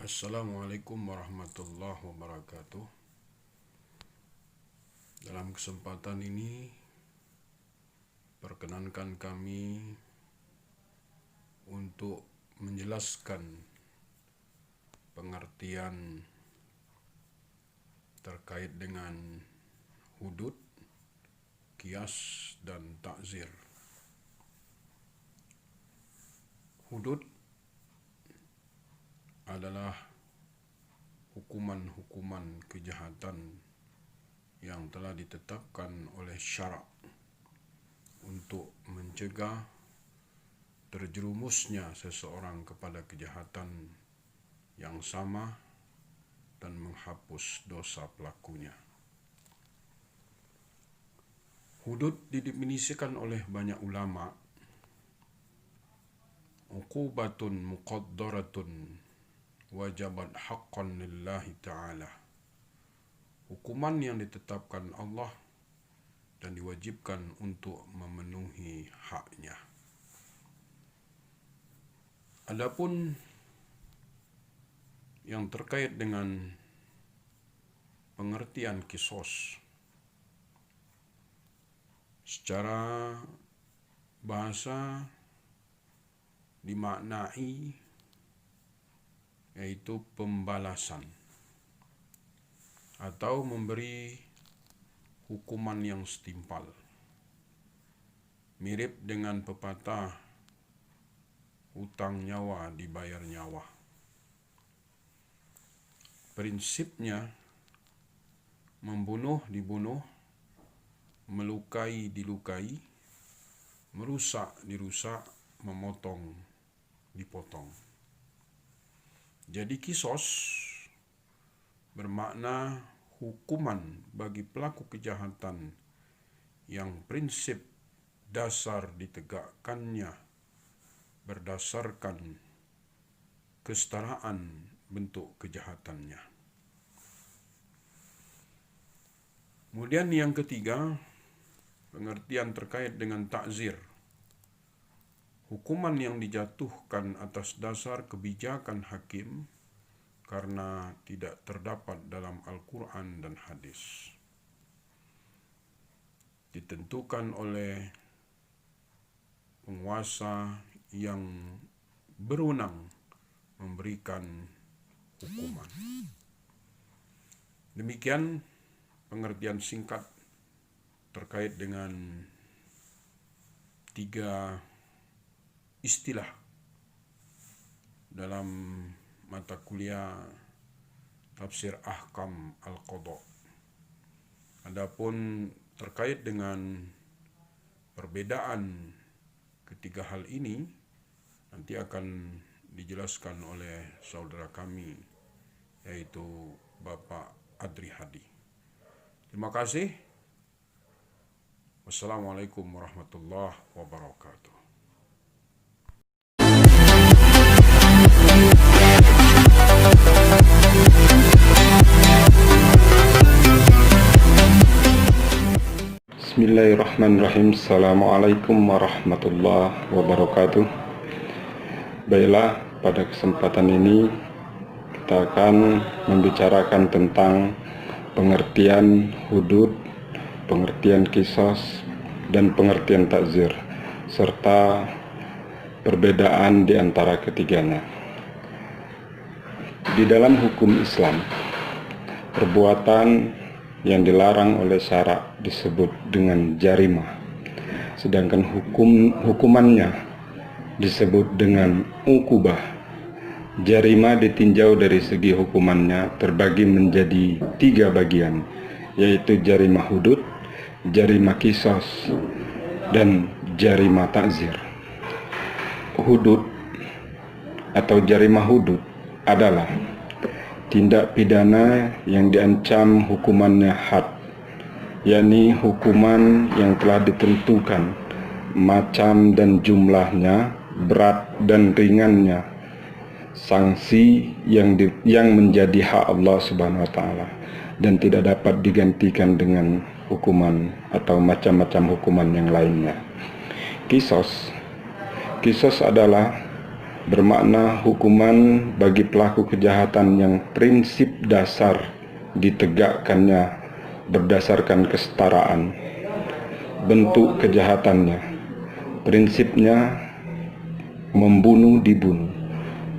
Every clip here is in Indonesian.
Assalamualaikum warahmatullahi wabarakatuh. Dalam kesempatan ini, perkenankan kami untuk menjelaskan pengertian terkait dengan hudud, qiyas, dan ta'zir. Hudud adalah hukuman-hukuman kejahatan yang telah ditetapkan oleh syarak untuk mencegah terjerumusnya seseorang kepada kejahatan yang sama dan menghapus dosa pelakunya. Hudud didefinisikan oleh banyak ulama uqubatun muqaddaratun wajabat haqqan lillahi ta'ala. Hukuman yang ditetapkan Allah dan diwajibkan untuk memenuhi haknya. Adapun yang terkait dengan pengertian qisas, secara bahasa dimaknai yaitu pembalasan atau memberi hukuman yang setimpal. Mirip dengan pepatah hutang nyawa dibayar nyawa. Prinsipnya membunuh dibunuh, melukai dilukai, merusak dirusak, memotong dipotong. Jadi qisas bermakna hukuman bagi pelaku kejahatan yang prinsip dasar ditegakkannya berdasarkan kesetaraan bentuk kejahatannya. Kemudian yang ketiga, pengertian terkait dengan ta'zir. Hukuman yang dijatuhkan atas dasar kebijakan hakim karena tidak terdapat dalam Al-Quran dan hadis. Ditentukan oleh penguasa yang berwenang memberikan hukuman. Demikian pengertian singkat terkait dengan tiga istilah dalam mata kuliah tafsir ahkam al-qadha. Adapun terkait dengan perbedaan ketiga hal ini nanti akan dijelaskan oleh saudara kami yaitu Bapak Adri Hadi. Terima kasih. Wassalamualaikum warahmatullahi wabarakatuh. Bismillahirrahmanirrahim. Assalamualaikum warahmatullahi wabarakatuh. Baiklah, pada kesempatan ini kita akan membicarakan tentang pengertian hudud, pengertian qisas, dan pengertian ta'zir, serta perbedaan di antara ketiganya. Di dalam hukum Islam, perbuatan yang dilarang oleh syarak disebut dengan jarimah, sedangkan hukumannya disebut dengan uqubah. Jarimah ditinjau dari segi hukumannya terbagi menjadi tiga bagian, yaitu jarimah hudud, jarimah qisas, dan jarimah ta'zir. Hudud atau jarimah hudud adalah tindak pidana yang diancam hukumannya had, yakni hukuman yang telah ditentukan macam dan jumlahnya, berat dan ringannya, sanksi yang menjadi hak Allah Subhanahu wa taala dan tidak dapat digantikan dengan hukuman atau macam-macam hukuman yang lainnya. Qisas adalah bermakna hukuman bagi pelaku kejahatan yang prinsip dasar ditegakkannya berdasarkan kesetaraan. Bentuk kejahatannya, prinsipnya membunuh dibunuh,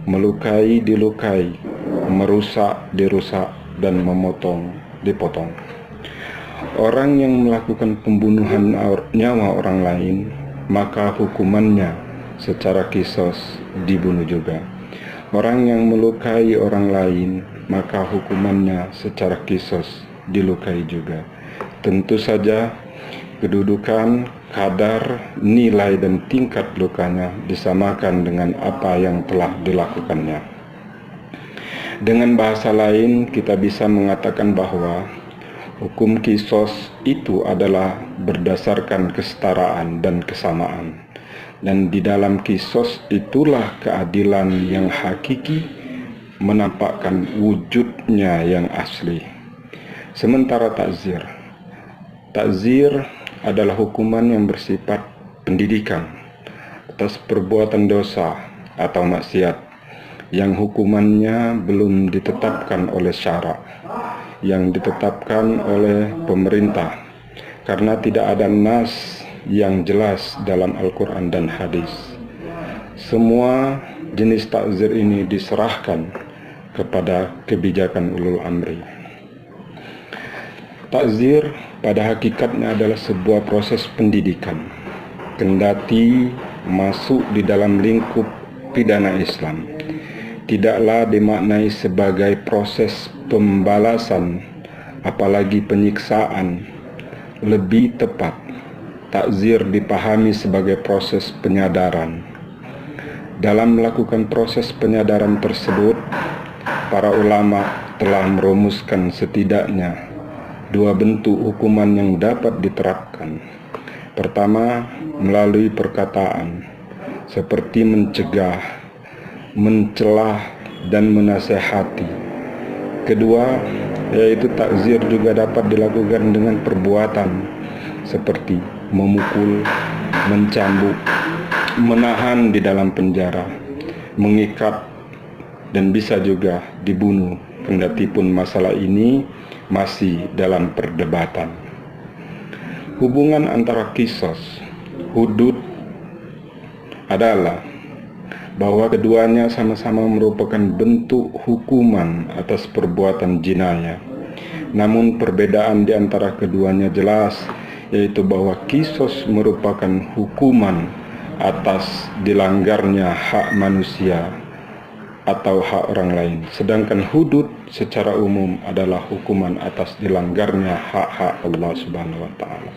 melukai dilukai, merusak dirusak, dan memotong dipotong. Orang yang melakukan pembunuhan nyawa orang lain, maka hukumannya secara kisos dibunuh juga. Orang yang melukai orang lain, maka hukumannya secara kisos dilukai juga. Tentu saja kedudukan, kadar, nilai, dan tingkat lukanya disamakan dengan apa yang telah dilakukannya. Dengan bahasa lain, kita bisa mengatakan bahwa hukum kisos itu adalah berdasarkan kesetaraan dan kesamaan. Dan di dalam kisos itulah keadilan yang hakiki menampakkan wujudnya yang asli. Sementara takzir adalah hukuman yang bersifat pendidikan atas perbuatan dosa atau maksiat yang hukumannya belum ditetapkan oleh syara, yang ditetapkan oleh pemerintah, karena tidak ada nas yang jelas dalam Al-Quran dan hadis. Semua jenis takzir ini diserahkan kepada kebijakan ulul amri. Takzir pada hakikatnya adalah sebuah proses pendidikan, kendati masuk di dalam lingkup pidana Islam. Tidaklah dimaknai sebagai proses pembalasan, apalagi penyiksaan. Lebih tepat, takzir dipahami sebagai proses penyadaran. Dalam melakukan proses penyadaran tersebut, para ulama telah merumuskan setidaknya dua bentuk hukuman yang dapat diterapkan. Pertama, melalui perkataan, seperti mencegah, mencelah, dan menasehati. Kedua, yaitu takzir juga dapat dilakukan dengan perbuatan, seperti memukul, mencambuk, menahan di dalam penjara, mengikat, dan bisa juga dibunuh, kendati pun masalah ini masih dalam perdebatan. Hubungan antara kisos, hudud adalah bahwa keduanya sama-sama merupakan bentuk hukuman atas perbuatan jinayah. Namun perbedaan di antara keduanya jelas, yaitu bahwa kisos merupakan hukuman atas dilanggarnya hak manusia atau hak orang lain, sedangkan hudud secara umum adalah hukuman atas dilanggarnya hak-hak Allah Subhanahu wa Ta'ala.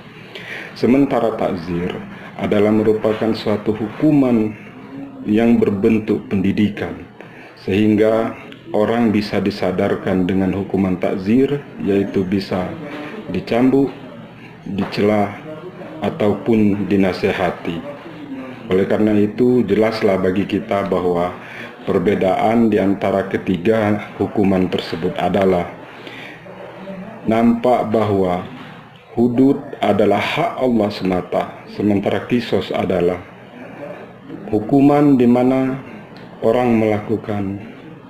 Sementara takzir adalah merupakan suatu hukuman yang berbentuk pendidikan, sehingga orang bisa disadarkan dengan hukuman takzir, yaitu bisa dicambuk, dicela, ataupun dinasehati. Oleh karena itu, jelaslah bagi kita bahwa perbedaan di antara ketiga hukuman tersebut adalah nampak bahwa hudud adalah hak Allah semata, sementara kisos adalah hukuman di mana orang melakukan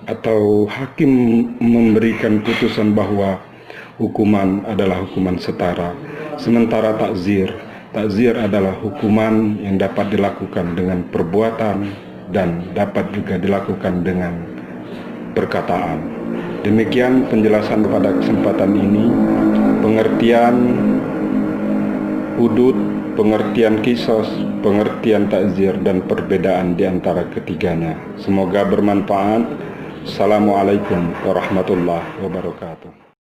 atau hakim memberikan putusan bahwa hukuman adalah hukuman setara. Sementara takzir adalah hukuman yang dapat dilakukan dengan perbuatan dan dapat juga dilakukan dengan perkataan. Demikian penjelasan pada kesempatan ini, pengertian hudud, pengertian kisos, pengertian takzir, dan perbedaan di antara ketiganya. Semoga bermanfaat. Assalamualaikum warahmatullahi wabarakatuh.